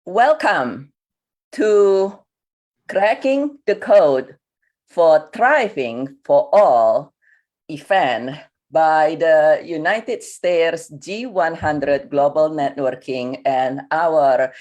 Welcome to Cracking the Code for Thriving for All event by the United States G100 Global Networking and our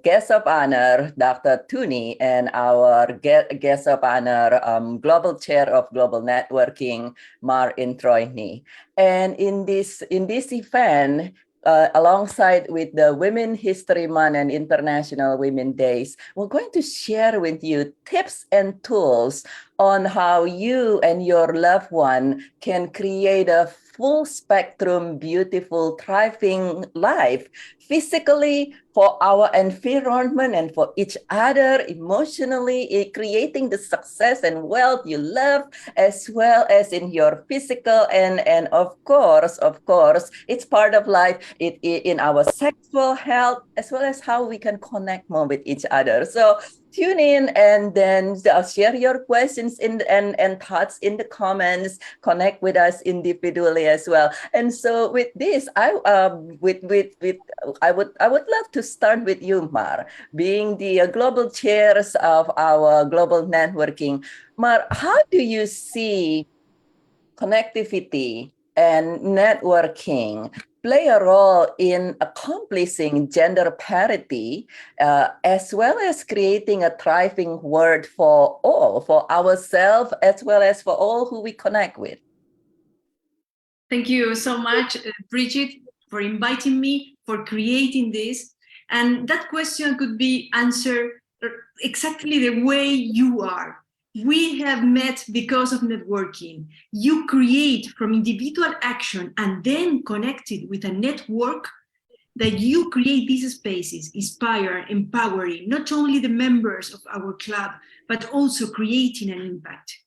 guest of honor, Dr. Tuni, and our guest of honor, Global Chair of Global Networking, Mar Introini. And in this event, alongside with the Women History Month and International Women Days, we're going to share with you tips and tools on how you and your loved one can create a full spectrum, beautiful, thriving life, physically, for our environment and for each other, emotionally, creating the success and wealth you love, as well as in your physical and of course, it's part of life in our sexual health, as well as how we can connect more with each other. So tune in and then share your questions and thoughts in the comments. Connect with us individually as well. And so with this, I would love to start with you, Mar, being the global chairs of our global networking. Mar, how do you see connectivity and networking play a role in accomplishing gender parity, as well as creating a thriving world for all, for ourselves, as well as for all who we connect with? Thank you so much, Bridget, for inviting me, for creating this. And that question could be answered exactly the way you are. We have met because of networking. You create from individual action and then connected with a network that you create these spaces, inspire, empowering not only the members of our club, but also creating an impact.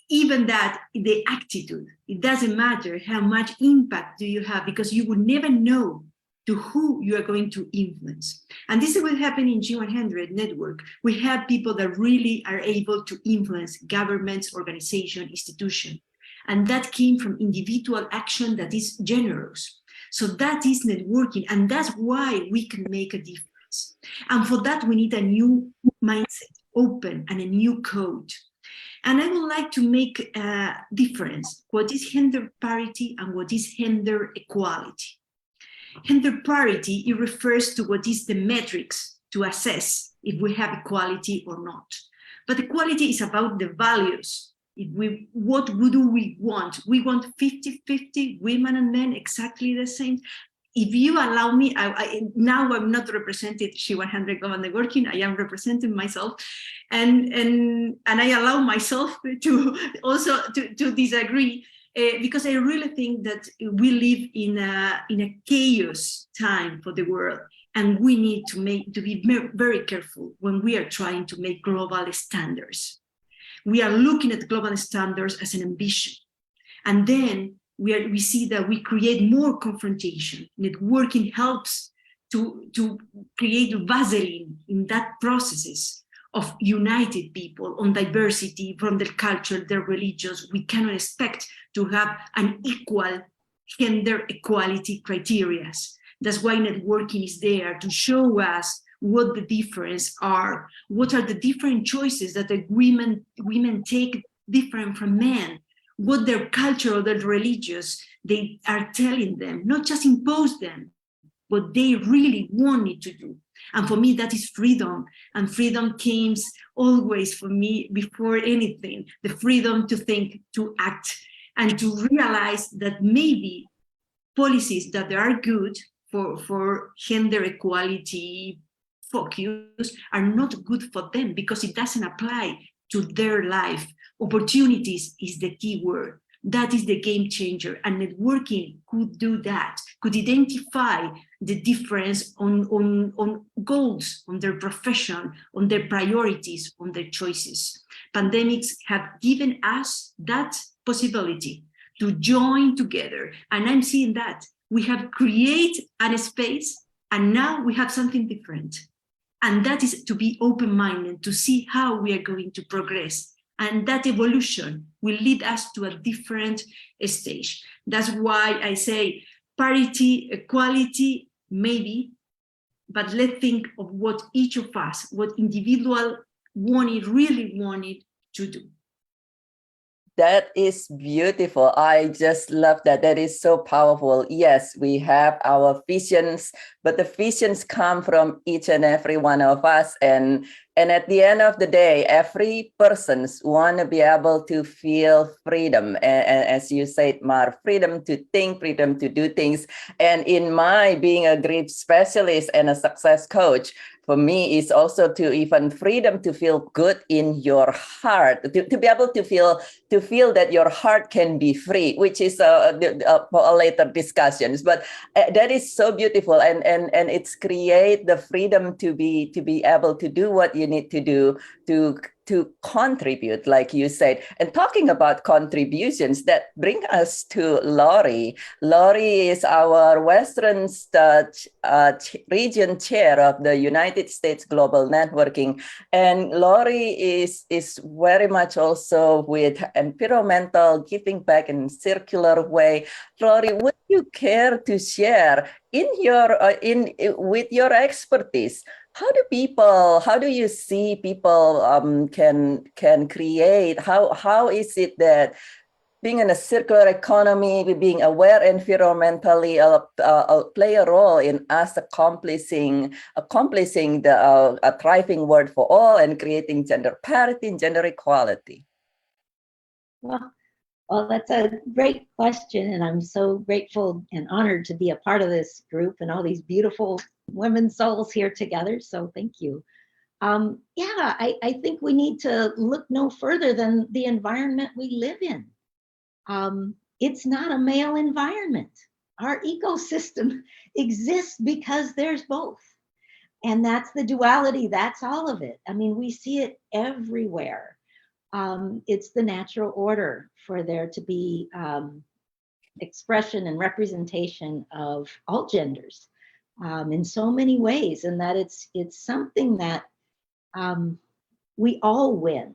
Even that, the attitude, it doesn't matter how much impact do you have, because you will never know to who you are going to influence. And this is what happened in G100 network. We have people that really are able to influence governments, organizations, institutions. And that came from individual action that is generous. So that is networking, and that's why we can make a difference. And for that, we need a new mindset, open, and a new code. And I would like to make a difference, what is gender parity and what is gender equality. Gender parity, it refers to what is the metrics to assess if we have equality or not. But equality is about the values. What do we want? We want 50-50, women and men, exactly the same. If you allow me, now I'm not represented G100 Global Networking, I am representing myself. And I allow myself to also to disagree, because I really think that we live in a chaos time for the world, and we need to be very careful when we are trying to make global standards. We are looking at global standards as an ambition, and then we see that we create more confrontation. Networking helps to create Vaseline in that processes of united people on diversity from their culture, their religions. We cannot expect to have an equal gender equality criteria. That's why networking is there, to show us what the difference are, what are the different choices that the women take different from men, what their culture or their religions they are telling them, not just impose them, what they really wanted to do. And for me, that is freedom. And freedom comes always for me before anything, the freedom to think, to act, and to realize that maybe policies that are good for gender equality focus are not good for them, because it doesn't apply to their life. Opportunities is the key word. That is the game changer, and networking could do that, could identify the difference on goals, on their profession, on their priorities, on their choices. Pandemics have given us that possibility to join together, and I'm seeing that. We have created a space, and now we have something different. And that is to be open-minded, to see how we are going to progress. And that evolution will lead us to a different stage. That's why I say parity, equality, maybe, but let's think of what each of us, what individual really wanted to do. That is beautiful. I just love that. That is so powerful. Yes, we have our visions, but the visions come from each and every one of us. And at the end of the day, every person's want to be able to feel freedom. And as you said, Mar, freedom to think, freedom to do things. And in my being a grief specialist and a success coach, for me is also to even freedom to feel good in your heart, to be able to feel that your heart can be free, which is for a later discussions. But that is so beautiful, and it's create the freedom to be able to do what you need to do to contribute, like you said. And talking about contributions, that bring us to Lori. Lori is our Western region chair of the United States Global Networking. And Lori is very much also with environmental giving back in circular way. Lori, would you care to share in your with your expertise? How do you see people can create? How is it that being in a circular economy, being aware environmentally, play a role in us accomplishing the a thriving world for all and creating gender parity and gender equality? Well, that's a great question, and I'm so grateful and honored to be a part of this group and all these beautiful women souls here together. So thank you. Yeah, I think we need to look no further than the environment we live in. It's not a male environment. Our ecosystem exists because there's both. And that's the duality, that's all of it. I mean, we see it everywhere. It's the natural order for there to be expression and representation of all genders in so many ways, and that it's something that we all win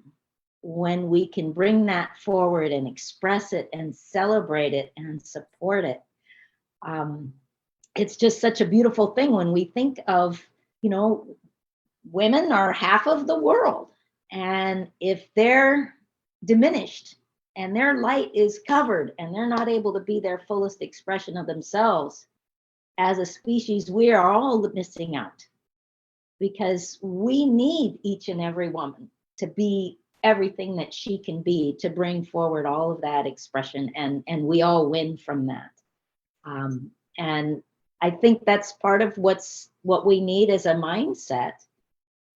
when we can bring that forward and express it and celebrate it and support it. It's just such a beautiful thing when we think of, you know, women are half of the world. And if they're diminished and their light is covered and they're not able to be their fullest expression of themselves, as a species, we are all missing out, because we need each and every woman to be everything that she can be, to bring forward all of that expression, and we all win from that. And I think that's part of what we need as a mindset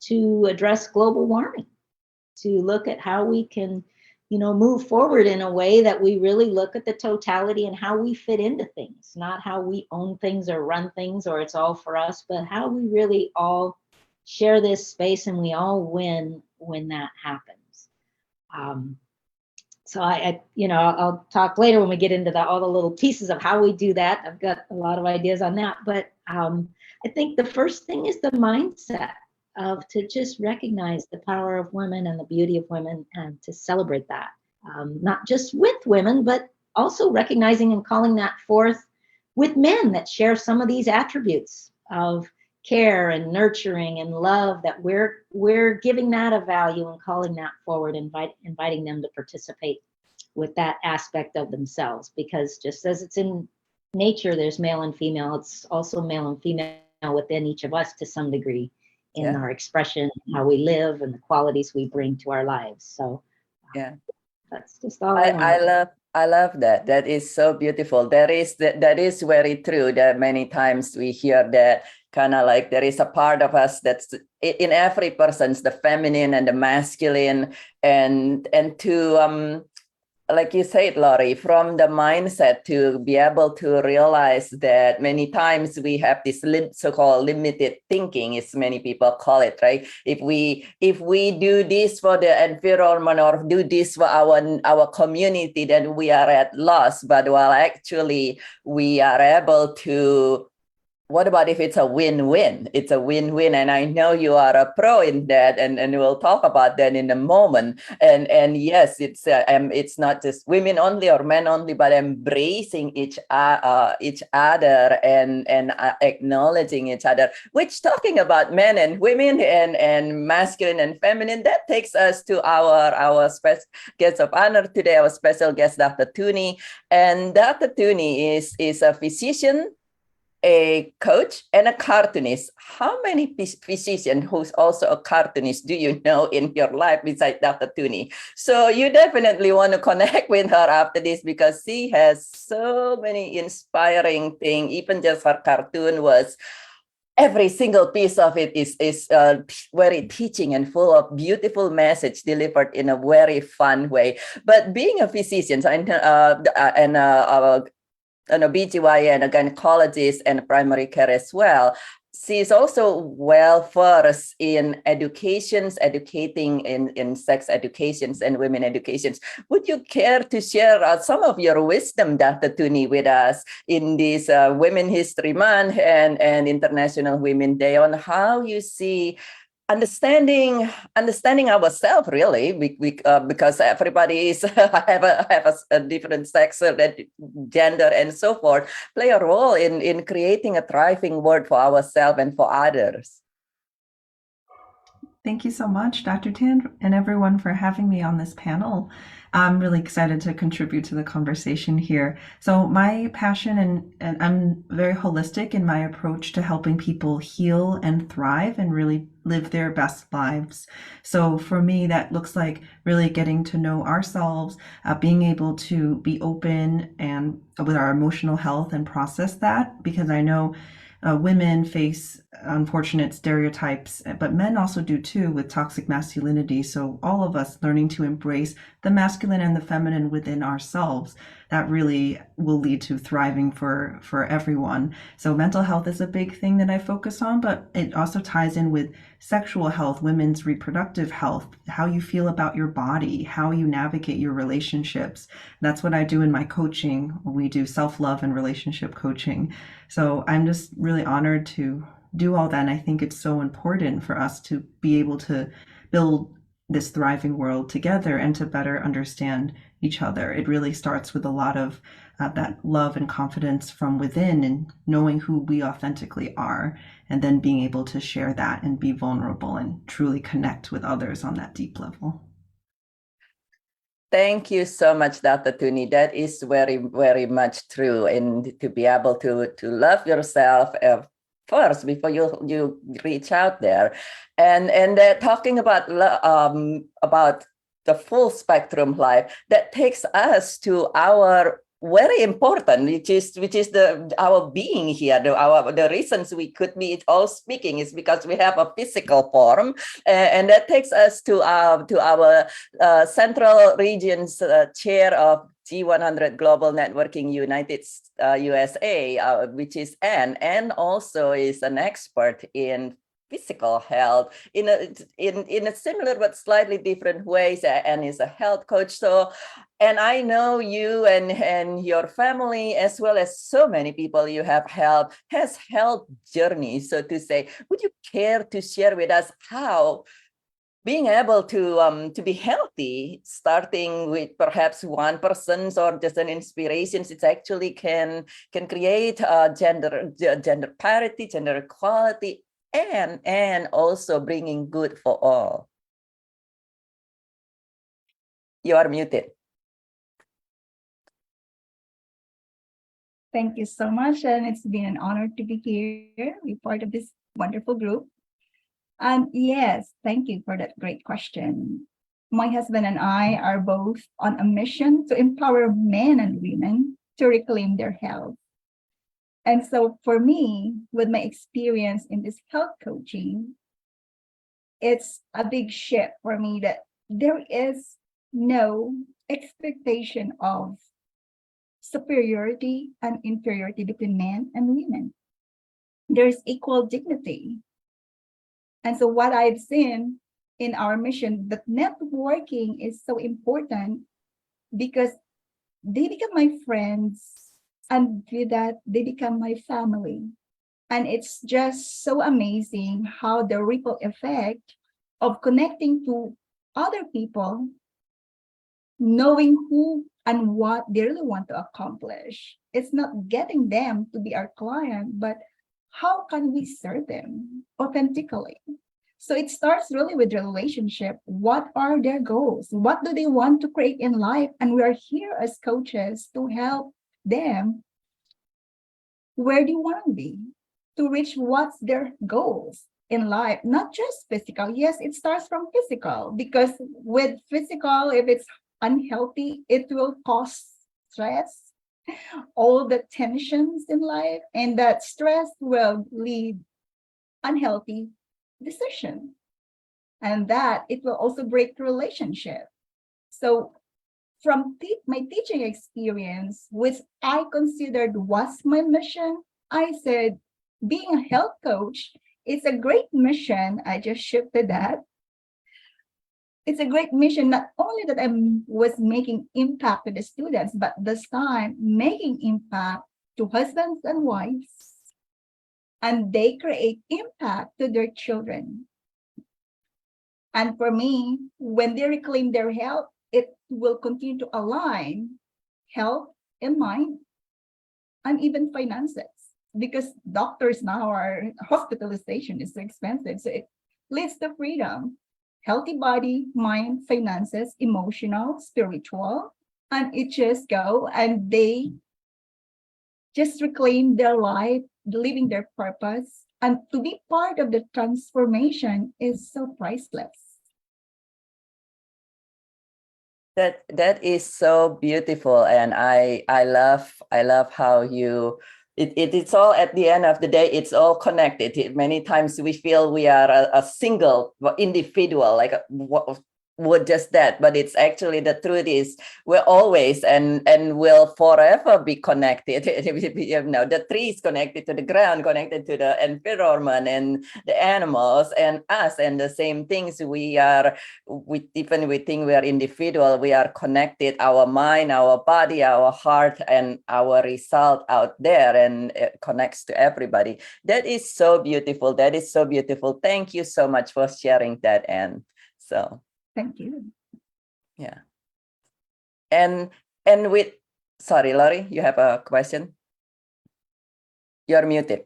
to address global warming, to look at how we can, you know, move forward in a way that we really look at the totality and how we fit into things, not how we own things or run things or it's all for us, but how we really all share this space and we all win when that happens. So you know, I'll talk later when we get into all the little pieces of how we do that. I've got a lot of ideas on that, but I think the first thing is the mindset of to just recognize the power of women and the beauty of women and to celebrate that, not just with women, but also recognizing and calling that forth with men that share some of these attributes of care and nurturing and love, that we're giving that a value and calling that forward, inviting them to participate with that aspect of themselves. Because just as it's in nature, there's male and female, it's also male and female within each of us to some degree in our expression, how we live, and the qualities we bring to our lives. So yeah, that's just all I love that. That is so beautiful. That is very true. That many times we hear that kind of like there is a part of us that's in every person's the feminine and the masculine, and to like you said, Lori, from the mindset to be able to realize that many times we have this so-called limited thinking, as many people call it, right? If we do this for the environment or do this for our community, then we are at loss. But while actually we are able to what about if it's a win-win? It's a win-win, and I know you are a pro in that, and we'll talk about that in a moment. And yes, it's not just women only or men only, but embracing each other and acknowledging each other. Which, talking about men and women and masculine and feminine, that takes us to our special guest of honor today, our special guest, Dr. Tuni. And Dr. Tuni is a physician, a coach, and a cartoonist. How many physicians who's also a cartoonist do you know in your life besides Dr. Tuni? So you definitely want to connect with her after this, because she has so many inspiring things. Even just her cartoon was, every single piece of it is very teaching and full of beautiful message delivered in a very fun way. But being a physician and an OBGYN, a gynecologist, and primary care as well, she is also well versed in educations, educating in sex educations and women educations. Would you care to share some of your wisdom, Dr. Tuni, with us in this Women History Month and International Women Day, on how you see understanding ourselves, really, because everybody is have a different sex, gender, and so forth, play a role in creating a thriving world for ourselves and for others. Thank you so much, Dr. Tan, and everyone, for having me on this panel. I'm really excited to contribute to the conversation here. So my passion, and I'm very holistic in my approach to helping people heal and thrive and really live their best lives. So for me, that looks like really getting to know ourselves, being able to be open and with our emotional health and process that, because I know women face unfortunate stereotypes, but men also do too, with toxic masculinity. So all of us learning to embrace the masculine and the feminine within ourselves, that really will lead to thriving for everyone. So mental health is a big thing that I focus on, but it also ties in with sexual health, women's reproductive health, how you feel about your body, how you navigate your relationships. That's what I do in my coaching. We do self-love and relationship coaching. So I'm just really honored to do all that. And I think it's so important for us to be able to build this thriving world together and to better understand each other. It really starts with a lot of that love and confidence from within, and knowing who we authentically are, and then being able to share that and be vulnerable and truly connect with others on that deep level. Thank you so much, Dr. Tuni. That is very, very much true. And to be able to love yourself first before you reach out there, and talking about the full spectrum life, that takes us to our very important, which is our being here. The reasons we could be all speaking is because we have a physical form, and that takes us to our Central Region's chair of G100 Global Networking United USA, which is Anne. Anne also is an expert in physical health in a similar but slightly different ways, and is a health coach. So, and I know you and your family, as well as so many people you have helped, has health journeys, so to say. Would you care to share with us how being able to be healthy, starting with perhaps one person's or just an inspiration, it actually can create gender parity, gender equality, and also bringing good for all? You are muted. Thank you so much, and it's been an honor to be here, be part of this wonderful group. And yes, thank you for that great question. My husband and I are both on a mission to empower men and women to reclaim their health. And so for me, with my experience in this health coaching, it's a big shift for me that there is no expectation of superiority and inferiority between men and women. There's equal dignity. And so what I've seen in our mission, that networking is so important because they become my friends, and with that, they become my family. And it's just so amazing how the ripple effect of connecting to other people, knowing who and what they really want to accomplish. It's not getting them to be our client, but how can we serve them authentically? So it starts really with relationship. What are their goals? What do they want to create in life? And we are here as coaches to help them. Where do you want to be? To reach what's their goals in life, not just physical. Yes, it starts from physical, because with physical, if it's unhealthy, it will cause stress, all the tensions in life, and that stress will lead unhealthy decision, and that it will also break the relationship. So from my teaching experience, which I considered was my mission, I said, being a health coach is a great mission. I just shifted that. It's a great mission, not only that I was making impact to the students, but this time making impact to husbands and wives, and they create impact to their children. And for me, when they reclaim their health, it will continue to align health and mind, and even finances, because doctors now are hospitalization is so expensive. So it leads to freedom, healthy body, mind, finances, emotional, spiritual, and it just go, and they just reclaim their life, living their purpose. And to be part of the transformation is so priceless. That is so beautiful, and I love how you it's all, at the end of the day, it's all connected. Many times we feel we are a single individual, like would just that, but it's actually, the truth is we're always and will forever be connected. You know, the tree is connected to the ground, connected to the environment and the animals and us, and the same things. We even we think we are individual, we are connected, our mind, our body, our heart, and our result out there, and it connects to everybody. That is so beautiful. That is so beautiful. Thank you so much for sharing that, Anne. So Thank you. yeah. And with, sorry, Laurie, you have a question? You're muted.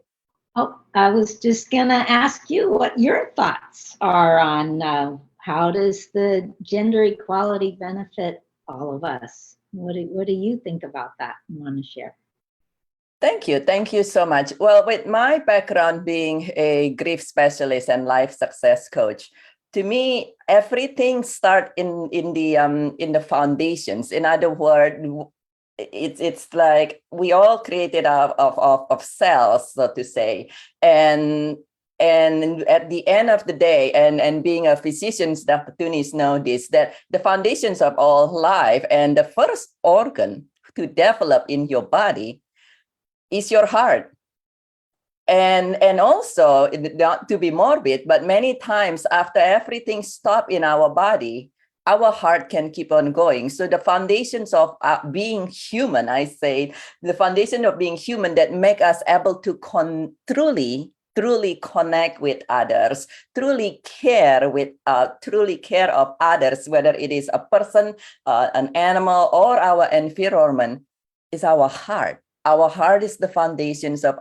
Oh, I was just going to ask you what your thoughts are on how does the gender equality benefit all of us? What do you think about that and want to share? Thank you. Thank you so much. Well, with my background being a grief specialist and life success coach, to me, everything starts in the foundations. In other words, it's like we all created of cells, so to say, and at the end of the day, and being a physician, Dr. Tunis know this, that the foundations of all life and the first organ to develop in your body is your heart. And also, not to be morbid, but many times after everything stops in our body, our heart can keep on going. So the foundations of being human, I say, the foundation of being human that make us able to truly connect with others, truly care of others, whether it is a person, an animal, or our environment, is our heart. Our heart is the foundations of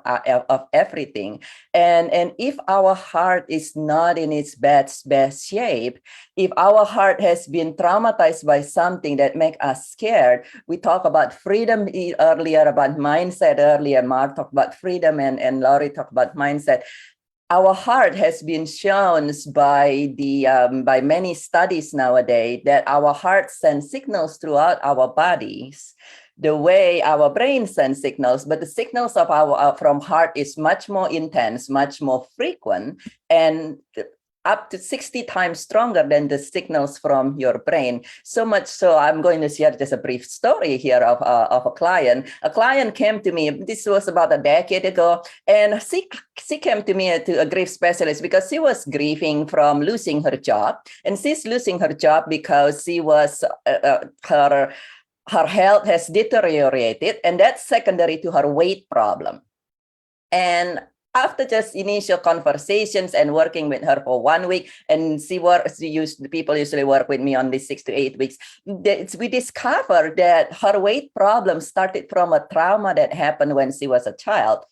everything. And if our heart is not in its best shape, if our heart has been traumatized by something that makes us scared, we talked about freedom earlier, about mindset earlier. Mark talked about freedom, and Laurie talked about mindset. Our heart has been shown by by many studies nowadays that our heart sends signals throughout our bodies, the way our brain sends signals, but the signals of our from heart is much more intense, much more frequent, and up to 60 times stronger than the signals from your brain. So much so, I'm going to share just a brief story here of a client. A client came to me, this was about a decade ago, and she came to me, to a grief specialist, because she was grieving from losing her job. And she's losing her job because she was, her health has deteriorated, and that's secondary to her weight problem. And after just initial conversations and working with her for 1 week, and people usually work with me on these 6 to 8 weeks, we discovered that her weight problem started from a trauma that happened when she was a child.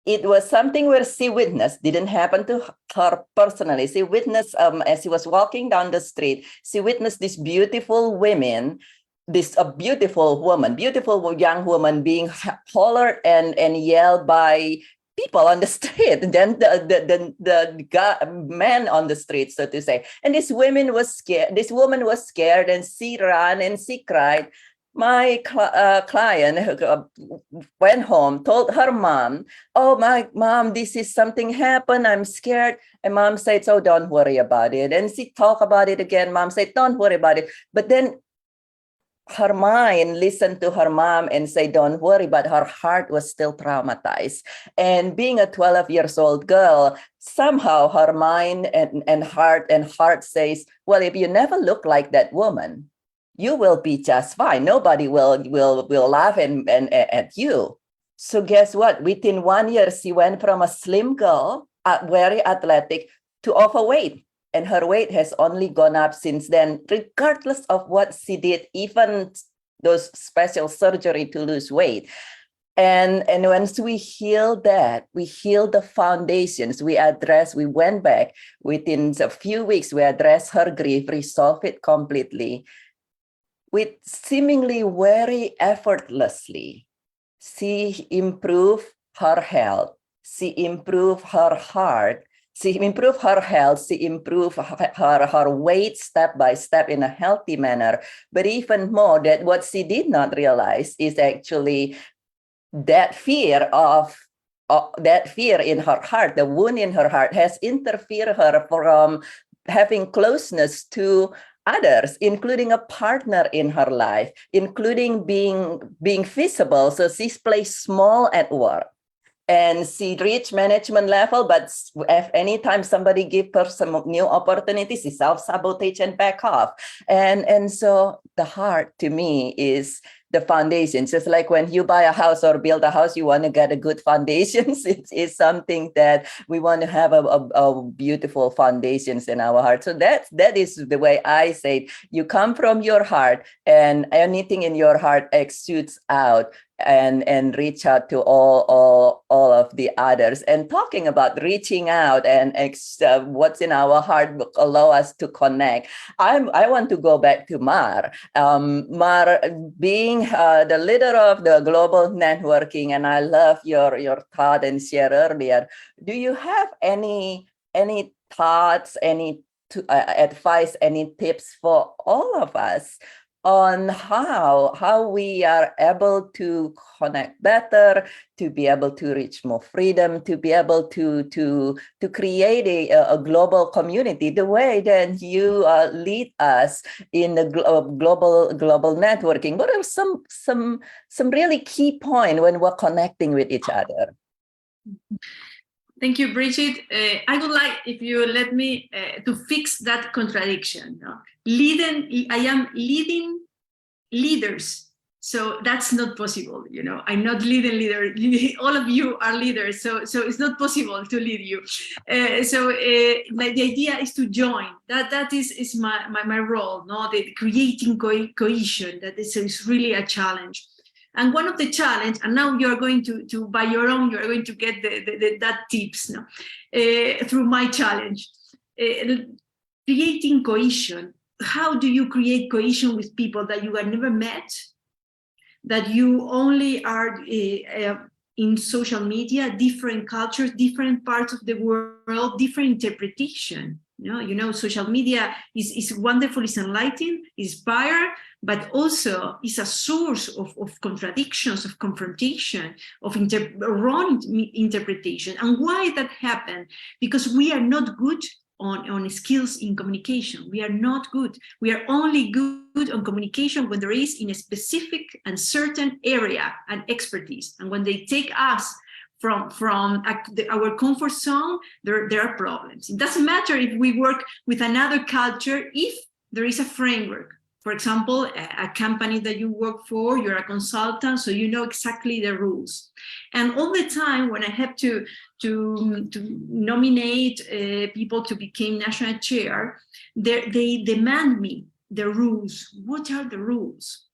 It was something where she witnessed, didn't happen to her personally. She witnessed, as she was walking down the street, she witnessed this beautiful woman, beautiful young woman being hollered and yelled by people on the street, then the man on the street, so to say. And this woman was scared, and she ran and she cried. My client went home, told her mom, "Oh, my mom, this is something happened. I'm scared." And mom said, "Oh, don't worry about it." And she talked about it again. Mom said, "Don't worry about it." But then her mind listened to her mom and say, "Don't worry," but her heart was still traumatized. And being a 12 years old girl, somehow her mind and heart says, "Well, if you never look like that woman, you will be just fine. Nobody will laugh at you." So guess what? Within 1 year, she went from a slim girl, very athletic, to overweight. And her weight has only gone up since then, regardless of what she did, even those special surgery to lose weight. And once we healed that, we healed the foundations. We went back within a few weeks, we addressed her grief, resolved it completely. With seemingly very effortlessly, she improved her health, she improved her heart, she improved her health, she improved her weight step by step in a healthy manner. But even more, that what she did not realize is actually that fear in her heart, the wound in her heart, has interfered her from having closeness to others, including a partner in her life, including being visible. So she plays small at work. And she reached management level, but if anytime somebody give her some new opportunities, she self-sabotage and back off. And so the heart, to me, is the foundation. Just like when you buy a house or build a house, you want to get a good foundations. It's something that we want to have a beautiful foundations in our heart. So that is the way I say it. You come from your heart, and anything in your heart exudes out and reach out to all of the others. And talking about reaching out and what's in our heart will allow us to connect. I want to go back to Mar. Mar, being the leader of the global networking, and I love your thought and share earlier. Do you have any thoughts, any advice, any tips for all of us on how we are able to connect better, to be able to reach more freedom, to be able to create a global community the way that you lead us in the global networking? What are some really key points when we're connecting with each other? Thank you, Bridget. I would like, if you let me, to fix that contradiction. No? I am leading leaders, so that's not possible. You know, I'm not leading leader. All of you are leaders, so it's not possible to lead you. The idea is to join. That is my role. No, the creating cohesion. That is really a challenge. And one of the challenge, and now you're going to by your own, you're going to get that tips, no, through my challenge, creating cohesion. How do you create cohesion with people that you have never met, that you only are in social media, different cultures, different parts of the world, different interpretation? You know, social media is wonderful, it's enlightening, inspired, but also is a source of contradictions, of confrontation, of wrong interpretation. And why that happened? Because we are not good on skills in communication. We are not good. We are only good on communication when there is in a specific and certain area and expertise. And when they take us from our comfort zone, there are problems. It doesn't matter if we work with another culture if there is a framework. For example, a company that you work for, you're a consultant, so you know exactly the rules. And all the time when I have to nominate people to become national chair, they demand me the rules. What are the rules?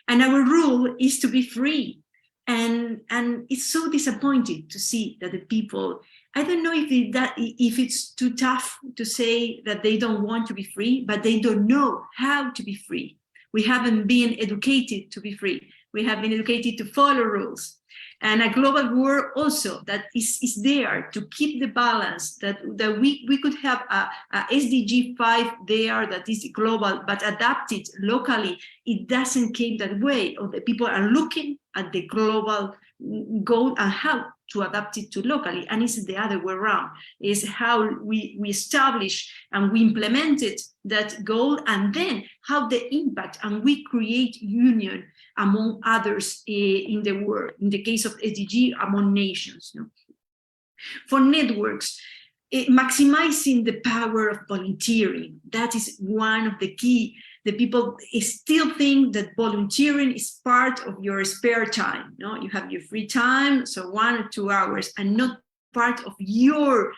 And our rule is to be free. And it's so disappointing to see that the people, I don't know if it's too tough to say that they don't want to be free, but they don't know how to be free. We haven't been educated to be free. We have been educated to follow rules. And a global world also that is there to keep the balance, that we could have a SDG 5 there that is global, but adapted locally. It doesn't came that way, or the people are looking at the global goal and how to adapt it to locally, and it's the other way around. Is how we establish and we implemented that goal, and then how the impact, and we create union among others in the world. In the case of SDG, among nations. No? For networks, maximizing the power of volunteering. That is one of the key. The people still think that volunteering is part of your spare time. No? You have your free time, so 1 or 2 hours, and not part of your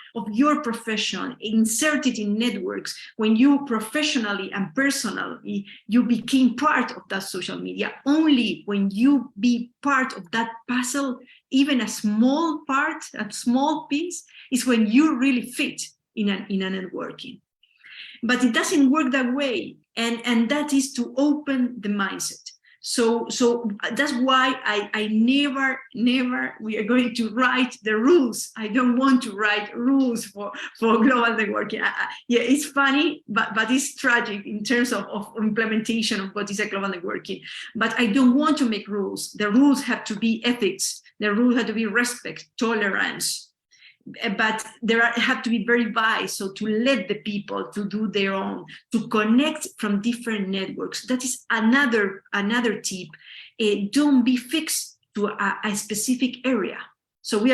profession, inserted in networks. When you professionally and personally, you became part of that social media. Only when you be part of that puzzle, even a small part, a small piece, is when you really fit in a networking. But it doesn't work that way, and that is to open the mindset. So that's why I never, we are going to write the rules. I don't want to write rules for global networking. Yeah, it's funny, but it's tragic in terms of implementation of what is a global networking. But I don't want to make rules. The rules have to be ethics. The rules have to be respect, tolerance. But have to be very wise, so to let the people to do their own, to connect from different networks. That is another tip. Don't be fixed to a specific area. So we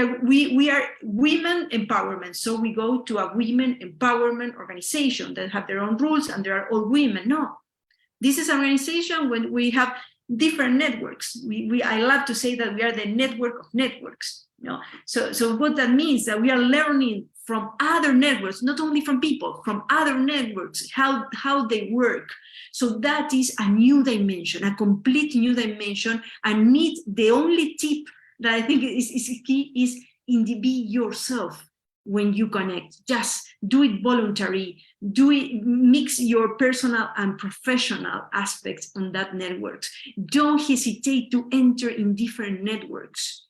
are women empowerment. So we go to a women empowerment organization that have their own rules and they are all women. No, this is an organization when we have different networks. I love to say that we are the network of networks. You know? So what that means that we are learning from other networks, not only from people, from other networks, how they work. So that is a new dimension, a complete new dimension. And the only tip that I think is key is be yourself when you connect. Just do it voluntary. Do it, mix your personal and professional aspects on that network. Don't hesitate to enter in different networks.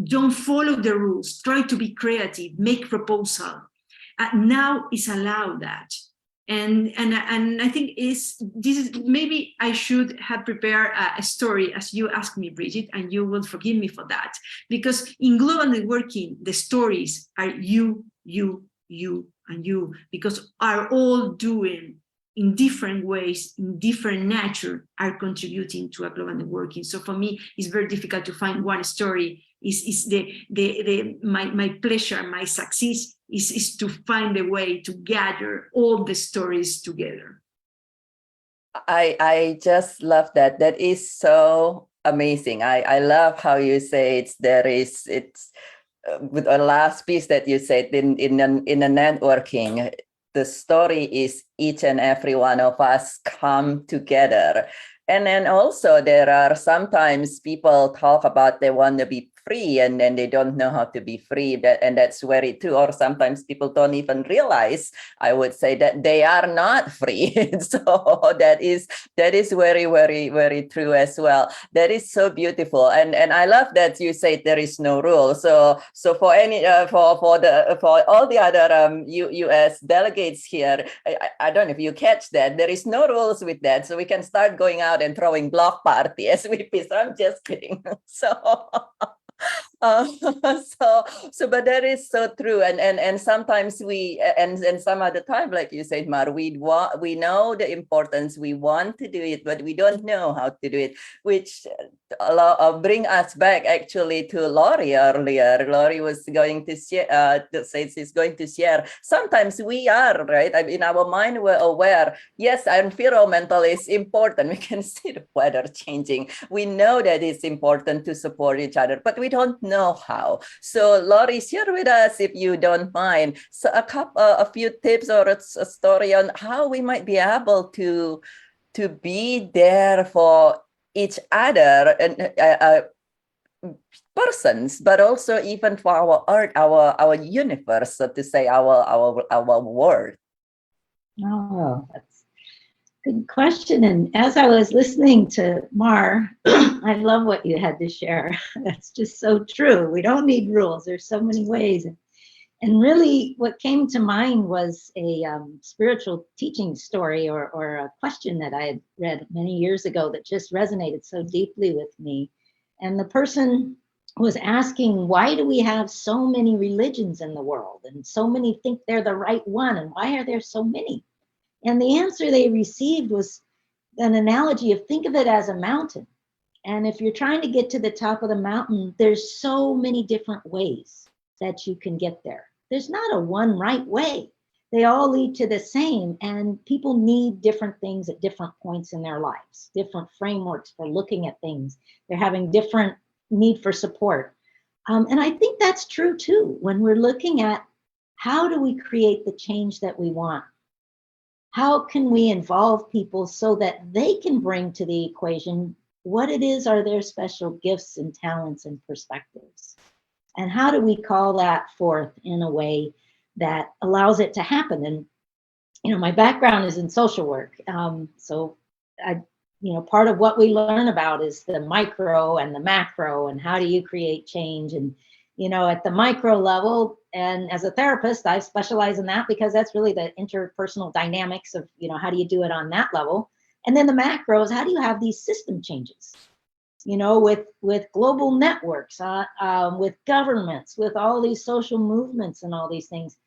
Don't follow the rules. Try to be creative. Make proposal. Now is allowed that, and I think maybe I should have prepared a story as you asked me, Bridget, and you will forgive me for that, because in global networking the stories are you, and you, because are all doing in different ways, in different nature, are contributing to a global networking. So for me, it's very difficult to find one story. My pleasure, my success is to find a way to gather all the stories together. I just love that. That is so amazing. I love how you say it's with the last piece that you said in a networking. The story is each and every one of us come together. And then also there are sometimes people talk about they want to be free and then they don't know how to be free. And that's very true. Or sometimes people don't even realize, I would say, that they are not free. So that is very, very, very true as well. That is so beautiful. And I love that you say there is no rule. So for any for all the other US delegates here, I don't know if you catch that. There is no rules with that. So we can start going out and throwing block parties with peace. I'm just kidding. So Uh, but that is so true, and sometimes and some other time, like you said, Mar, we know the importance, we want to do it, but we don't know how to do it, which bring us back actually to Lori earlier. Lori was going to share, say she's going to share. Sometimes we are right. I mean, in our mind, we're aware. Yes, environmental is important. We can see the weather changing. We know that it's important to support each other, but we don't know how. So Lori, share with us, if you don't mind, so a few tips or a story on how we might be able to be there for each other and persons, but also even for our art, our universe, so to say, our world. Oh, that's a good question. And as I was listening to Mar, I love what you had to share. That's just so true. We don't need rules. There's so many ways. And really, what came to mind was a spiritual teaching story or a question that I had read many years ago that just resonated so deeply with me. And the person was asking, why do we have so many religions in the world? And so many think they're the right one. And why are there so many? And the answer they received was an analogy of, think of it as a mountain. And if you're trying to get to the top of the mountain, there's so many different ways that you can get there. There's not a one right way. They all lead to the same, and people need different things at different points in their lives, different frameworks for looking at things. They're having different need for support. And I think that's true too, when we're looking at how do we create the change that we want? How can we involve people so that they can bring to the equation what it is are their special gifts and talents and perspectives? And how do we call that forth in a way that allows it to happen? And, you know, my background is in social work. So I, you know, part of what we learn about is the micro and the macro, and how do you create change? And, you know, at the micro level, and as a therapist, I specialize in that because that's really the interpersonal dynamics of, you know, how do you do it on that level? And then the macro is, how do you have these system changes? You know, with global networks, with governments, with all these social movements and all these things.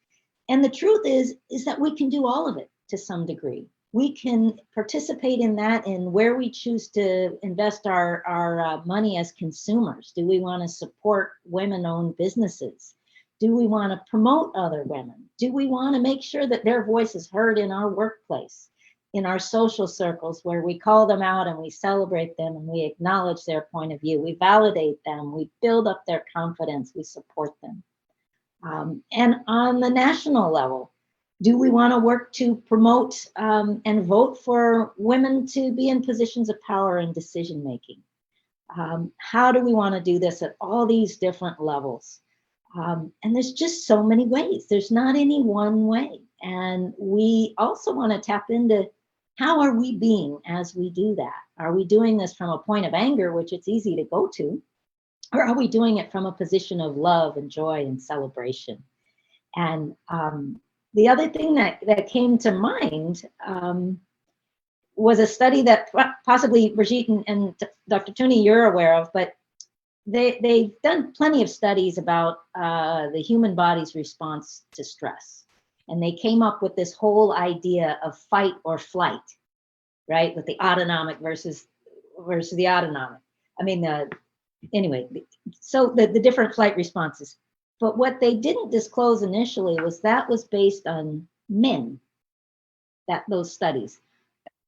And the truth is that we can do all of it to some degree. We can participate in that in where we choose to invest our money as consumers. Do we want to support women-owned businesses? Do we want to promote other women? Do we want to make sure that their voice is heard in our workplace, in our social circles, where we call them out and we celebrate them and we acknowledge their point of view, we validate them, we build up their confidence, we support them. And on the national level, do we want to work to promote and vote for women to be in positions of power and decision making? How do we want to do this at all these different levels? And there's just so many ways. There's not any one way. And we also want to tap into, how are we being as we do that? Are we doing this from a point of anger, which it's easy to go to? Or are we doing it from a position of love and joy and celebration? And the other thing that came to mind was a study that possibly Brigitte and Dr. Tooney, you're aware of, but they've done plenty of studies about the human body's response to stress. And they came up with this whole idea of fight or flight, right? With the autonomic versus the autonomic. I mean, anyway, so the different flight responses. But what they didn't disclose initially was that was based on men, those studies.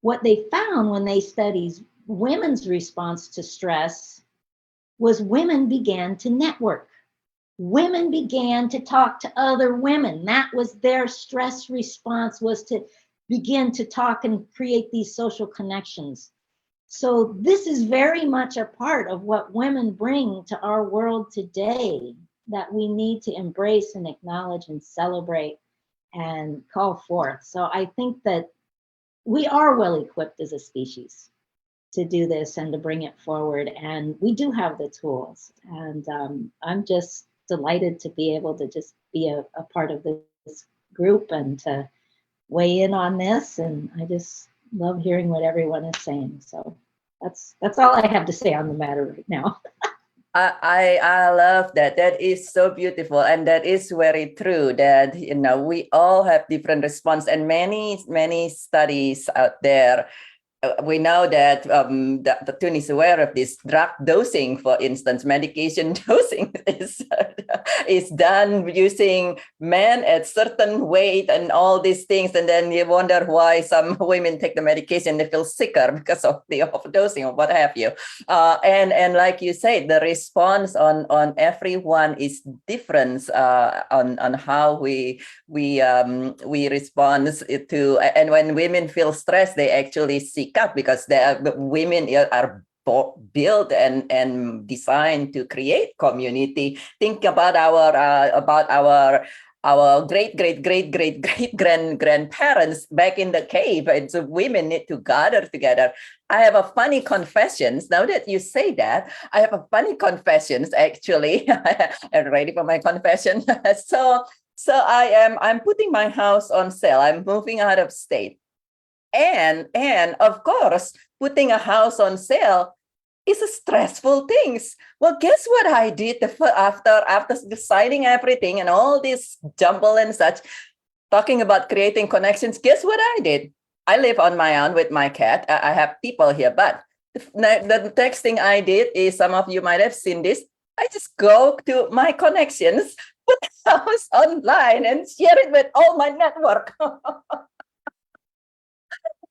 What they found when they studied women's response to stress was women began to network. Women began to talk to other women. That was their stress response, was to begin to talk and create these social connections. So this is very much a part of what women bring to our world today that we need to embrace and acknowledge and celebrate and call forth. So I think that we are well equipped as a species to do this and to bring it forward. And we do have the tools. And I'm just delighted to be able to just be a part of this group and to weigh in on this. And I just love hearing what everyone is saying. So that's all I have to say on the matter right now. I love that. That is so beautiful, and that is very true. That we all have different response, and many studies out there. We know that the Tune is aware of this drug dosing, for instance, medication dosing is done using men at certain weight and all these things. And then you wonder why some women take the medication, they feel sicker because of the overdosing or what have you. And like you said, the response on everyone is different on how we respond to, and when women feel stressed, they actually seek out, because the women are built and designed to create community. Think about our great grandparents back in the cave, and so women need to gather together. I have a funny confessions. Now that you say that, I have a funny confessions actually. I'm ready for my confession. So I'm putting my house on sale. I'm moving out of state. And of course, putting a house on sale is a stressful thing. Well, guess what I did after deciding everything and all this jumble and such, talking about creating connections. Guess what I did? I live on my own with my cat. I have people here, but the next thing I did is, some of you might have seen this, I just go to my connections, put the house online, and share it with all my network.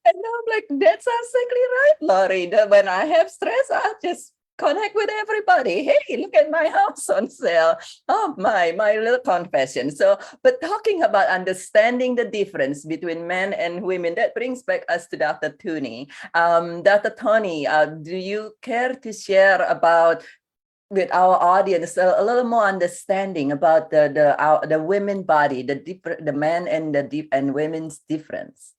And I'm like, that's exactly right, Laurie. When I have stress, I just connect with everybody. Hey, look at my house on sale. Oh, my little confession. So, but talking about understanding the difference between men and women, that brings back us to Dr. Tony. Dr. Tony, do you care to share about with our audience a little more understanding about the women body, the men and and women's difference?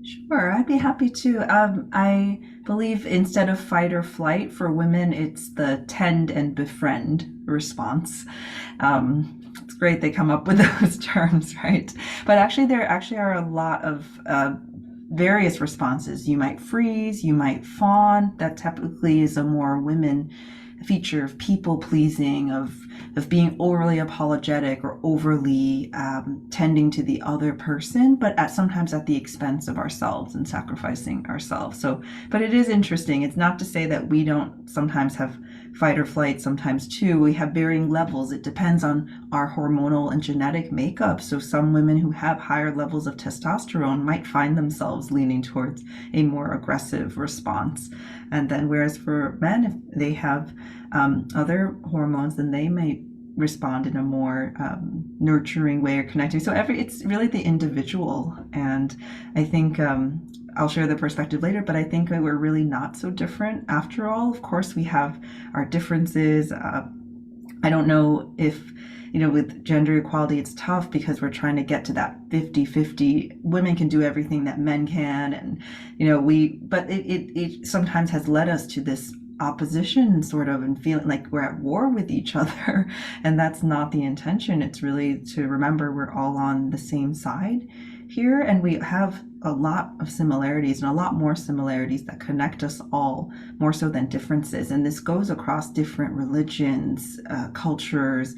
Sure, I'd be happy to. I believe instead of fight or flight for women, it's the tend and befriend response. It's great they come up with those terms, right? But actually, there actually are a lot of various responses. You might freeze, you might fawn. That typically is a more women feature of people pleasing, of being overly apologetic or overly tending to the other person, but sometimes at the expense of ourselves and sacrificing ourselves. So, but it is interesting. It's not to say that we don't sometimes have fight or flight. Sometimes too, we have varying levels. It depends on our hormonal and genetic makeup. So some women who have higher levels of testosterone might find themselves leaning towards a more aggressive response. And then whereas for men, if they have other hormones, then they may respond in a more nurturing way or connecting. So it's really the individual. And I think I'll share the perspective later, but I think that we're really not so different after all. Of course, we have our differences. I don't know if, with gender equality, it's tough because we're trying to get to that 50-50. Women can do everything that men can. And, but it sometimes has led us to this opposition sort of, and feeling like we're at war with each other. And that's not the intention. It's really to remember we're all on the same side here, and we have a lot of similarities, and a lot more similarities that connect us all more so than differences. And this goes across different religions, cultures,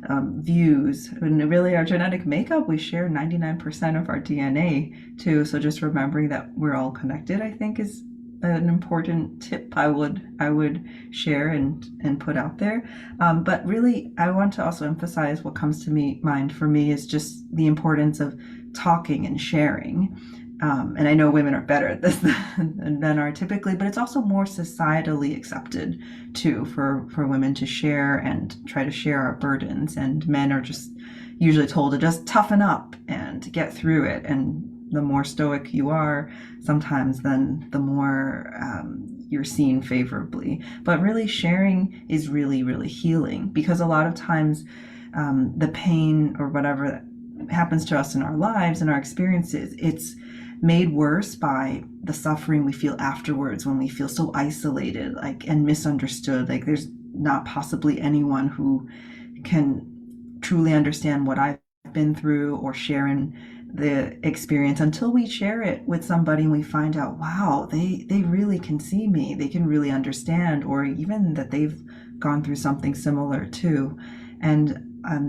views, and really our genetic makeup. We share 99% of our DNA too. So just remembering that we're all connected, I think, is an important tip I would share and put out there. But really, I want to also emphasize what comes to mind for me is just the importance of talking and sharing. And I know women are better at this than men are typically, but it's also more societally accepted too for women to share and try to share our burdens. And men are just usually told to just toughen up and to get through it. And the more stoic you are, sometimes then the more you're seen favorably. But really sharing is really, really healing, because a lot of times the pain or whatever that happens to us in our lives and our experiences, it's made worse by the suffering we feel afterwards when we feel so isolated, and misunderstood. There's not possibly anyone who can truly understand what I've been through or share in the experience until we share it with somebody and we find out, wow, they really can see me, they can really understand, or even that they've gone through something similar too. And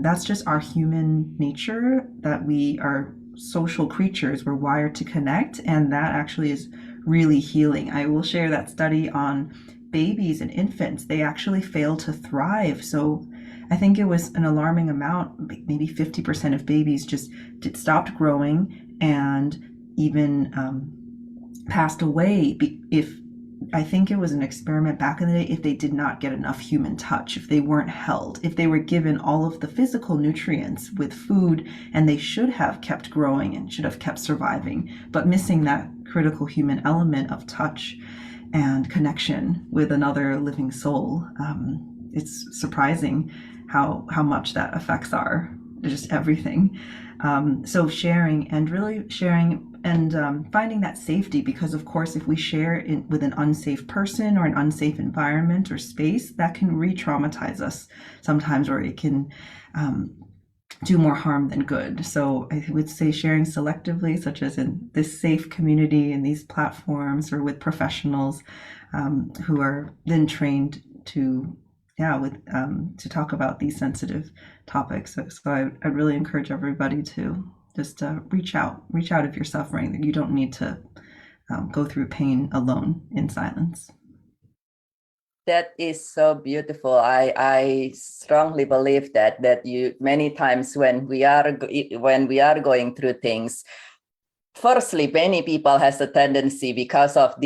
that's just our human nature, that we are social creatures. We're wired to connect, and that actually is really healing. I will share that study on babies and infants. They actually fail to thrive. So I think it was an alarming amount, maybe 50% of babies just stopped growing and even passed away if I think it was an experiment back in the day, if they did not get enough human touch, if they weren't held, if they were given all of the physical nutrients with food, and they should have kept growing and should have kept surviving, but missing that critical human element of touch and connection with another living soul. It's surprising how much that affects our just everything. So sharing and really sharing and finding that safety, because of course if we share with an unsafe person or an unsafe environment or space, that can re-traumatize us sometimes, or it can do more harm than good. So I would say sharing selectively, such as in this safe community and these platforms, or with professionals who are then trained to to talk about these sensitive topics. So I really encourage everybody to just reach out if you're suffering, that you don't need to go through pain alone in silence. That is so beautiful. I strongly believe that you, many times when we are going through things, firstly, many people has a tendency, because of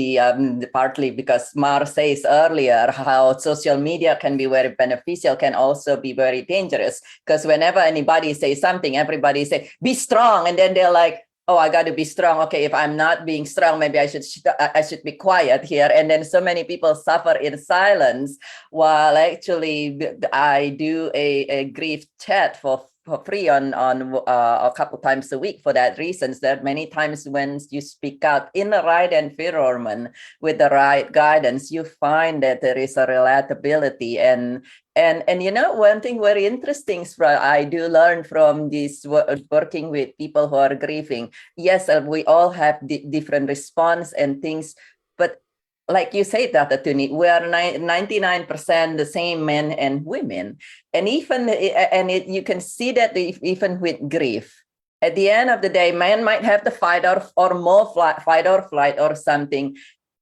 partly because Mar says earlier how social media can be very beneficial, can also be very dangerous, because whenever anybody says something, everybody say, be strong. And then they're like, oh, I got to be strong. Okay, if I'm not being strong, maybe I should be quiet here. And then so many people suffer in silence, while actually I do a grief chat for free on a couple times a week for that reasons. That many times when you speak out in the right environment with the right guidance, you find that there is a relatability. And you know, one thing very interesting I do learn from this working with people who are grieving. Yes, we all have different response and things, but like you said, Dr. Tuni, we are 99% the same, men and women. And you can see that even with grief. At the end of the day, man might have the fight or more fight or flight or something.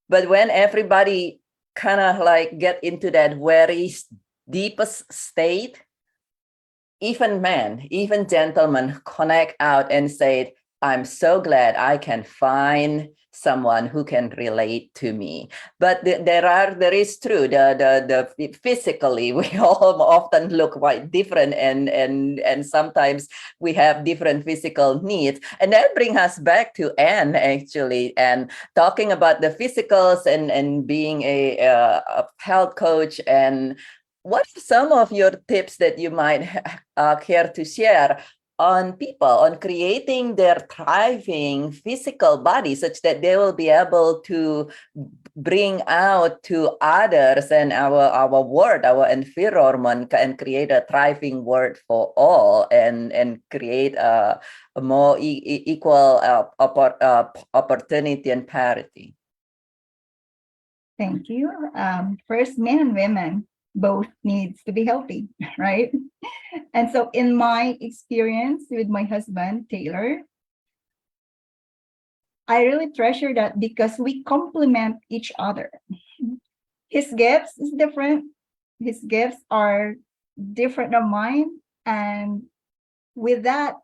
But when everybody kind of like get into that very deepest state, even men, even gentlemen connect out and say, I'm so glad I can find someone who can relate to me. But there is true, the physically, we all often look quite different, and sometimes we have different physical needs. And that brings us back to Anne, actually, and talking about the physicals and being a health coach. And what are some of your tips that you might care to share on people, on creating their thriving physical body such that they will be able to bring out to others and our world, our environment, and create a thriving world for all, and create a more equal opportunity and parity? Thank you. First, men and women both needs to be healthy, right? And so in my experience with my husband, Taylor, I really treasure that because we complement each other. His gifts is different. His gifts are different than mine. And with that,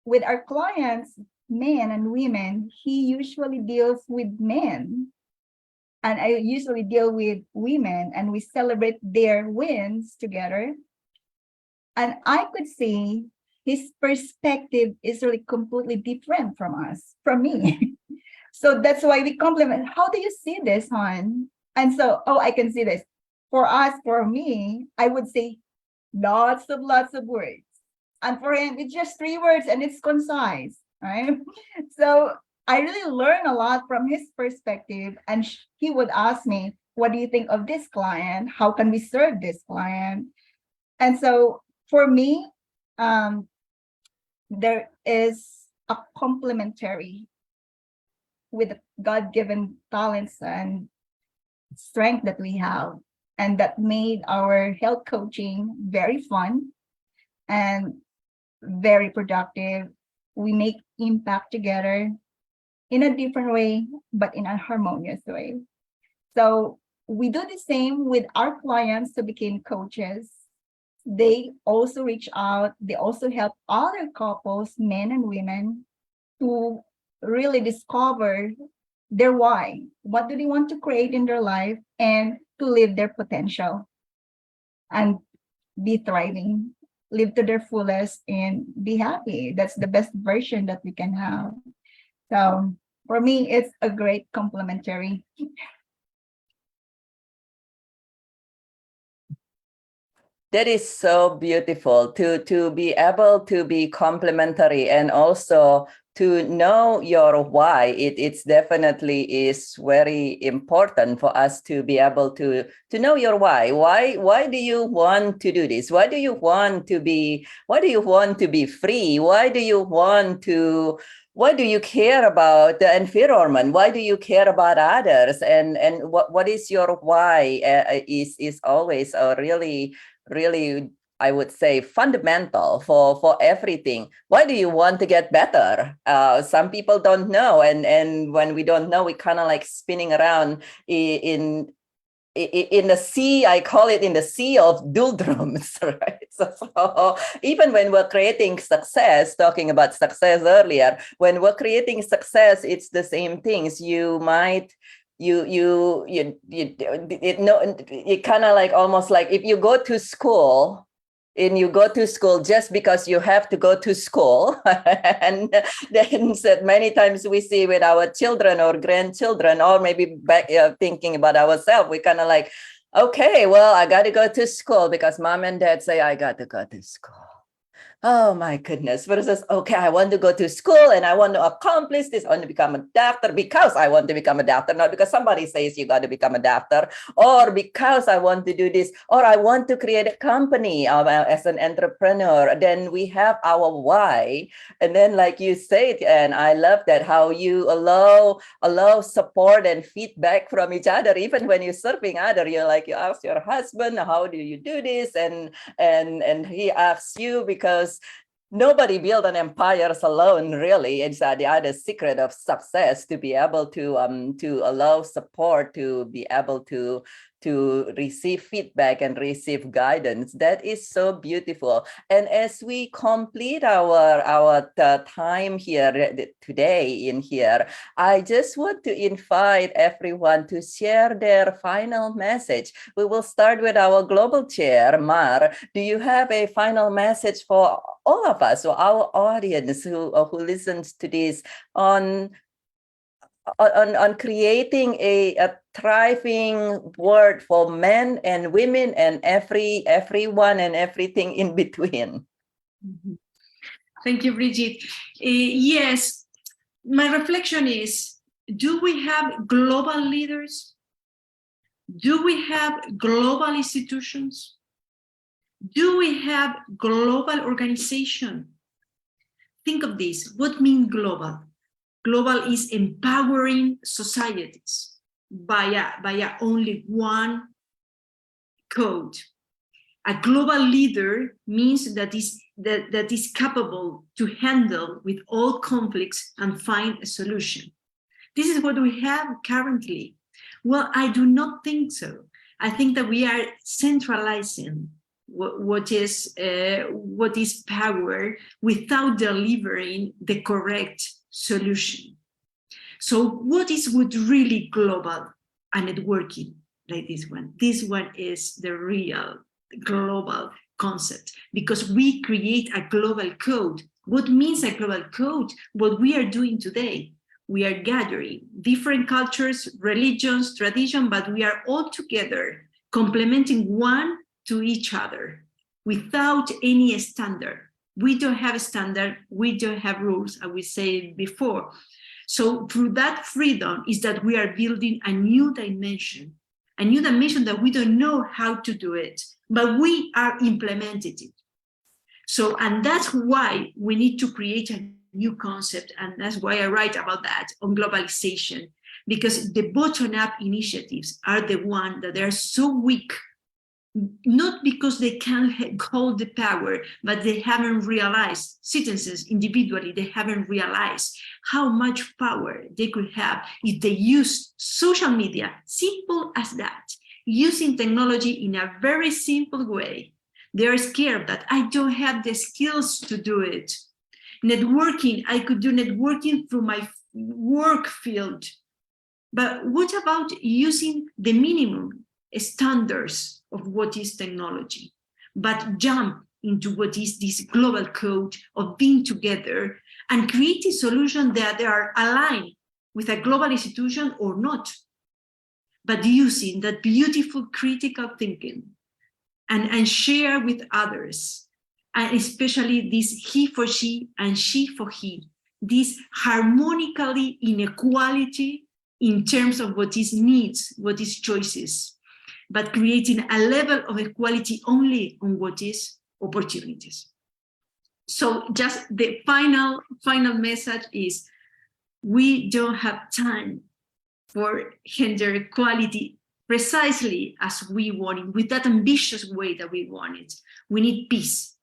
with our clients, men and women, he usually deals with men. And I usually deal with women, and we celebrate their wins together. And I could see his perspective is really completely different from me. So that's why we compliment. How do you see this, hon? And so, oh, I can see this. For me, I would say lots of words. And for him, it's just 3 words and it's concise, right? So I really learn a lot from his perspective. And he would ask me, what do you think of this client? How can we serve this client? And so for me, there is a complementary with the God-given talents and strength that we have, and that made our health coaching very fun and very productive. We make impact together in a different way, but in a harmonious way. So we do the same with our clients who became coaches. They also reach out, they also help other couples, men and women, to really discover their why. What do they want to create in their life and to live their potential and be thriving, live to their fullest and be happy. That's the best version that we can have. So for me, it's a great complementary. That is so beautiful to be able to be complementary and also to know your why. It's definitely is very important for us to be able to know your why. Why do you want to do this? Why do you want to be free? Why do you care about the environment? Why do you care about others? And what is your why is always a really I would say fundamental for everything. Why do you want to get better? Some people don't know, and when we don't know, we kind of like spinning around in the sea. I call it in the sea of doldrums, right? So even when we're creating success, talking about success earlier, when we're creating success, it's the same things. You might it kind of like almost like if you go to school and you go to school just because you have to go to school. And then said many times we see with our children or grandchildren, or maybe back thinking about ourselves, we kind of like, okay, well, I got to go to school because mom and dad say I got to go to school. Oh my goodness. Versus, okay, I want to go to school and I want to accomplish this. I want to become a doctor because I want to become a doctor, not because somebody says you got to become a doctor, or because I want to do this, or I want to create a company as an entrepreneur. Then we have our why. And then like you said, and I love that how you allow support and feedback from each other. Even when you're serving other, you ask your husband, how do you do this? And he asks you because nobody built an empire alone, really. It's the other secret of success, to be able to allow support, to be able to receive feedback and receive guidance. That is so beautiful. And as we complete our time here today in here, I just want to invite everyone to share their final message. We will start with our global chair, Mar. Do you have a final message for all of us, or our audience who listens to this on creating a thriving world for men and women and everyone and everything in between? Thank you, Bridget. Yes, my reflection is, do we have global leaders? Do we have global institutions? Do we have global organization? Think of this. What means global? Global is empowering societies via only one code. A global leader means that is capable to handle with all conflicts and find a solution. This is what we have currently. Well, I do not think so. I think that we are centralizing what is power without delivering the correct solution. So what is really global? A networking like this one. This one is the real global concept, because we create a global code. What means a global code? What we are doing today. We are gathering different cultures, religions, tradition, but we are all together, complementing one to each other without any standard. We don't have a standard, we don't have rules, as we said before. So through that freedom is that we are building a new dimension that we don't know how to do it, but we are implementing it. So, and that's why we need to create a new concept, and that's why I write about that on globalization, because the bottom-up initiatives are the ones that are so weak, not because they can't hold the power, but they haven't realized, citizens individually, they haven't realized how much power they could have if they use social media, simple as that, using technology in a very simple way. They're scared that I don't have the skills to do it. Networking, I could do networking through my work field. But what about using the minimum standards of what is technology, but jump into what is this global code of being together and creating solutions that are aligned with a global institution or not, but using that beautiful critical thinking and share with others, and especially this he for she and she for he, this harmonically inequality in terms of what is needs, what is choices, but creating a level of equality only on what is opportunities. So just the final message is, we don't have time for gender equality precisely as we want it, with that ambitious way that we want it. We need peace.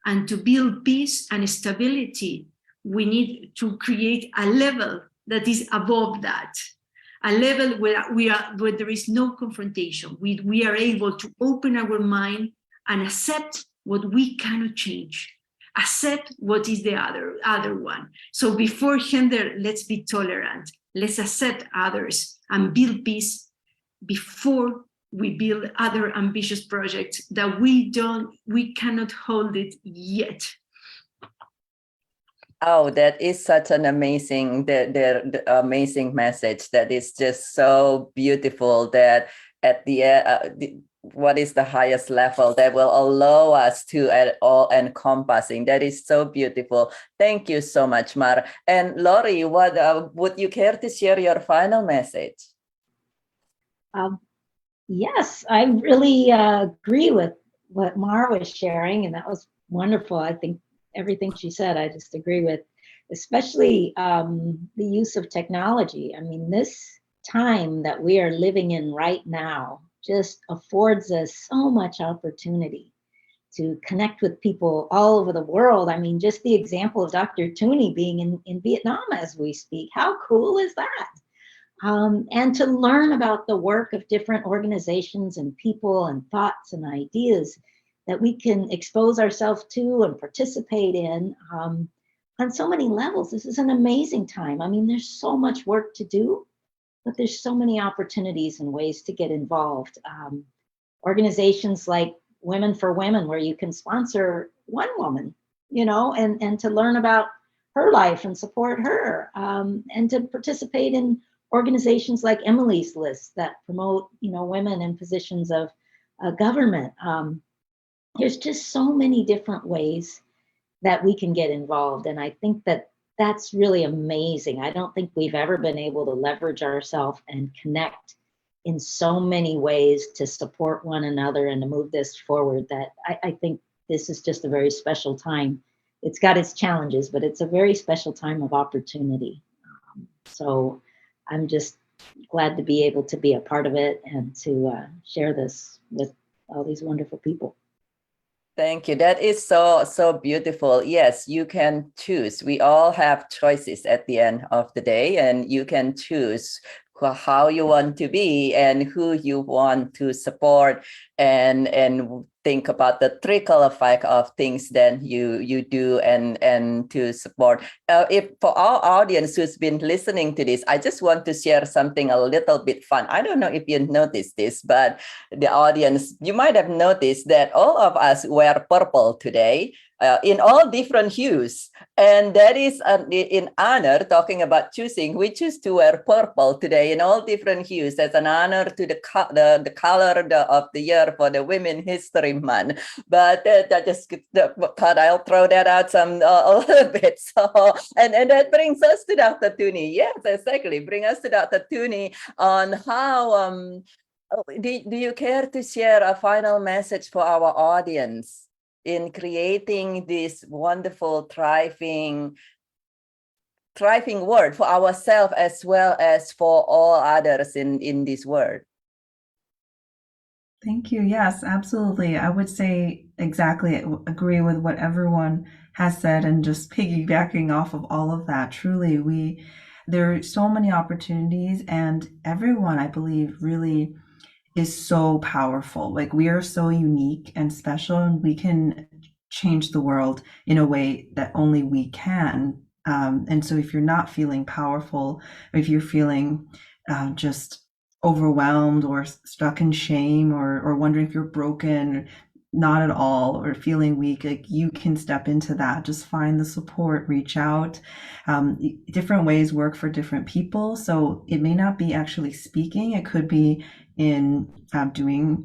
And to build peace and stability, we need to create a level that is above that, a level where where there is no confrontation. We are able to open our mind and accept what we cannot change, accept what is the other one. So before gender, let's be tolerant. Let's accept others and build peace before we build other ambitious projects that we cannot hold it yet. Oh, that is such an amazing, the amazing message that is just so beautiful, that at the end, what is the highest level that will allow us to at all encompassing. That is so beautiful. Thank you so much, Mar. And Lori, what would you care to share your final message? Yes, I really agree with what Mar was sharing, and that was wonderful. I think everything she said, I just agree with, especially the use of technology. I mean, this time that we are living in right now just affords us so much opportunity to connect with people all over the world. I mean, just the example of Dr. Tooney being in Vietnam as we speak, how cool is that? And to learn about the work of different organizations and people and thoughts and ideas that we can expose ourselves to and participate in on so many levels. This is an amazing time. I mean, there's so much work to do, but there's so many opportunities and ways to get involved. Organizations like Women for Women, where you can sponsor one woman, you know, and to learn about her life and support her, and to participate in organizations like Emily's List that promote, you know, women in positions of government. There's just so many different ways that we can get involved. And I think that that's really amazing. I don't think we've ever been able to leverage ourselves and connect in so many ways to support one another and to move this forward, that I think this is just a very special time. It's got its challenges, but it's a very special time of opportunity. So I'm just glad to be able to be a part of it and to share this with all these wonderful people. Thank you. That is so beautiful. Yes, you can choose. We all have choices at the end of the day, and you can choose how you want to be and who you want to support, and think about the trickle effect of things that you do and to support. If for our audience who's been listening to this, I just want to share something a little bit fun. I don't know if you noticed this, but the audience, you might have noticed that all of us wear purple today. In all different hues, and that is in honor, talking about choosing, we choose to wear purple today in all different hues as an honor to the color of the year for the Women History Month. But I just thought I'll throw that out a little bit. So and that brings us to Dr. Tooney. Yes, exactly. Bring us to Dr. Tooney on how do you care to share a final message for our audience in creating this wonderful, thriving thriving world for ourselves as well as for all others in this world. Thank you. Yes, absolutely. I would say exactly agree with what everyone has said, and just piggybacking off of all of that. Truly, there are so many opportunities, and everyone, I believe, really is so powerful. Like, we are so unique and special, and we can change the world in a way that only we can. And so if you're not feeling powerful, or if you're feeling just overwhelmed or stuck in shame, or wondering if you're broken, not at all, or feeling weak, like, you can step into that. Just find the support, reach out. Different ways work for different people. So it may not be actually speaking, it could be in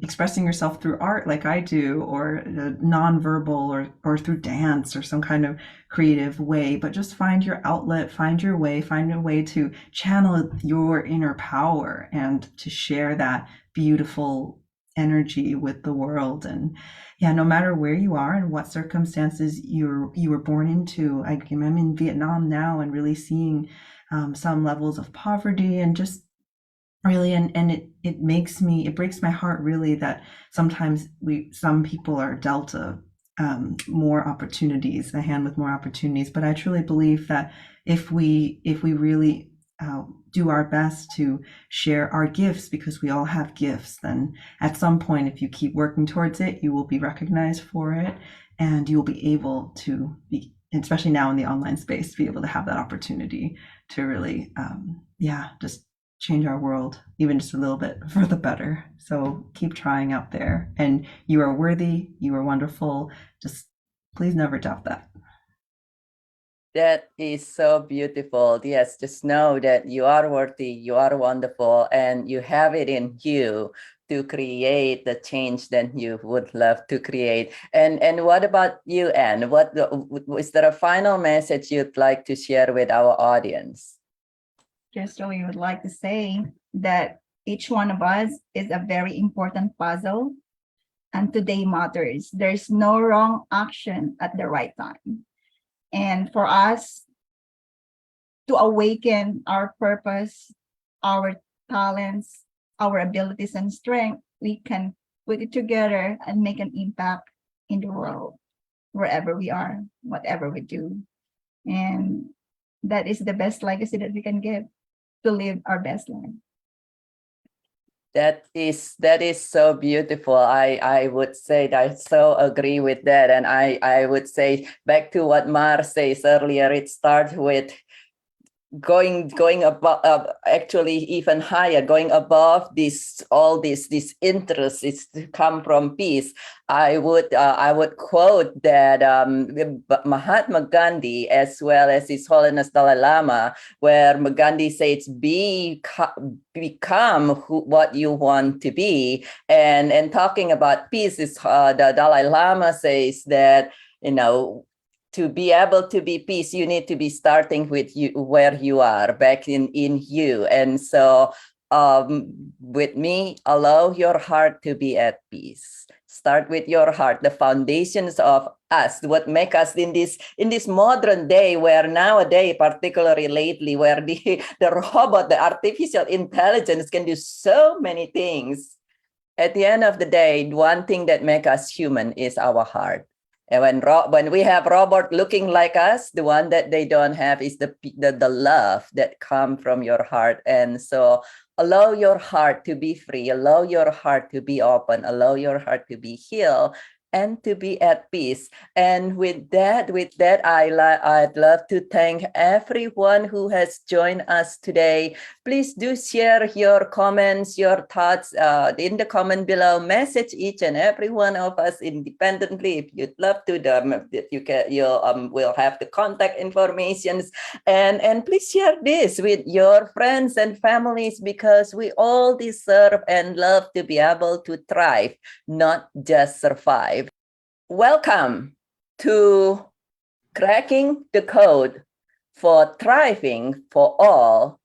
expressing yourself through art, like I do, or nonverbal, or through dance, or some kind of creative way. But just find your outlet, find your way, find a way to channel your inner power and to share that beautiful energy with the world. And yeah, no matter where you are and what circumstances you were born into. I'm in Vietnam now, and really seeing some levels of poverty, and just really, and it breaks my heart, really, that sometimes some people are dealt more opportunities, a hand with more opportunities. But I truly believe that if we really do our best to share our gifts, because we all have gifts, then at some point, if you keep working towards it, you will be recognized for it, and you will be able to be, especially now in the online space, to be able to have that opportunity to really just change our world even just a little bit for the better. So keep trying out there, and you are worthy, you are wonderful. Just please never doubt that. That is so beautiful. Yes, just know that you are worthy, you are wonderful, and you have it in you to create the change that you would love to create. And what about you, Anne? Is there a final message you'd like to share with our audience? Just we would like to say that each one of us is a very important puzzle, and today matters. There's no wrong action at the right time. And for us to awaken our purpose, our talents, our abilities and strength, we can put it together and make an impact in the world, wherever we are, whatever we do. And that is the best legacy that we can give, to live our best life. That is so beautiful. I would say that I so agree with that. And I would say, back to what Mar says earlier, it starts with going above, actually even higher, going above all this interest is to come from peace. I would quote that Mahatma Gandhi, as well as His Holiness Dalai Lama, where Gandhi says, become what you want to be. And talking about peace, is the Dalai Lama says that, to be able to be peace, you need to be starting with you, where you are, back in you. And so with me, allow your heart to be at peace. Start with your heart, the foundations of us, what make us in this modern day, where nowadays, particularly lately, where the robot, the artificial intelligence can do so many things. At the end of the day, one thing that makes us human is our heart. And when we have robot looking like us, the one that they don't have is the love that comes from your heart. And so allow your heart to be free, allow your heart to be open, allow your heart to be healed and to be at peace. And with that, I'd love to thank everyone who has joined us today. Please do share your comments, your thoughts in the comment below. Message each and every one of us independently if you'd love to. We'll have the contact informations, and please share this with your friends and families, because we all deserve and love to be able to thrive, not just survive. Welcome to Cracking the Code for Thriving for All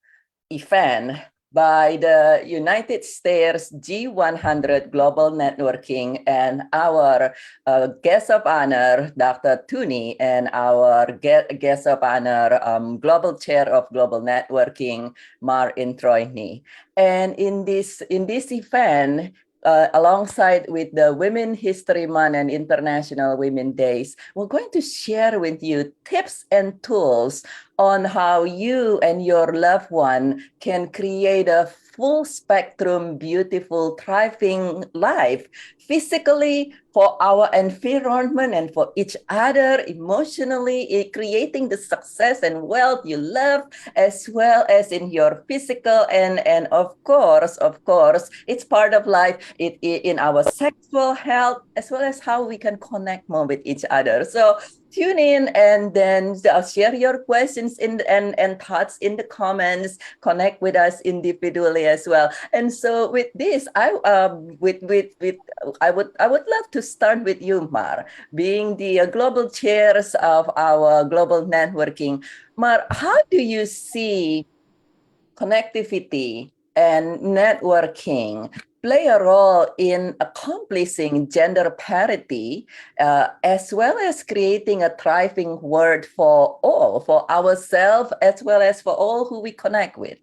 event by the United States G100 Global Networking, and our guest of honor, Dr. Tuni, and our guest of honor, Global Chair of Global Networking, Mar Introini. And in this event, alongside with the Women History Month and International Women Days, we're going to share with you tips and tools on how you and your loved one can create a full spectrum, beautiful, thriving life, physically, for our environment and for each other, emotionally, creating the success and wealth you love, as well as in your physical and of course, it's part of life in our sexual health, as well as how we can connect more with each other. So tune in and then share your questions and thoughts in the comments. Connect with us individually as well. And so with this, I would love to start with you, Mar, being the global chairs of our global networking. Mar, how do you see connectivity and networking play a role in accomplishing gender parity, as well as creating a thriving world for all, for ourselves, as well as for all who we connect with?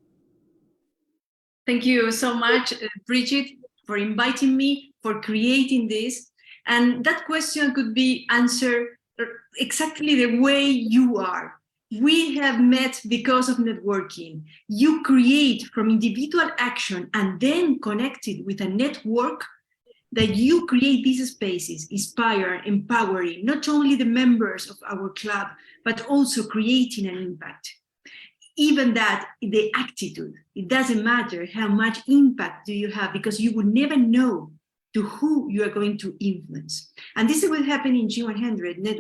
Thank you so much, Bridget, for inviting me, for creating this. And that question could be answered exactly the way you are. We have met because of networking. You create from individual action and then connected with a network that you create these spaces, inspire, empowering not only the members of our club, but also creating an impact. Even that, the attitude, it doesn't matter how much impact do you have, because you will never know to who you are going to influence. And this is what happened in G100 network.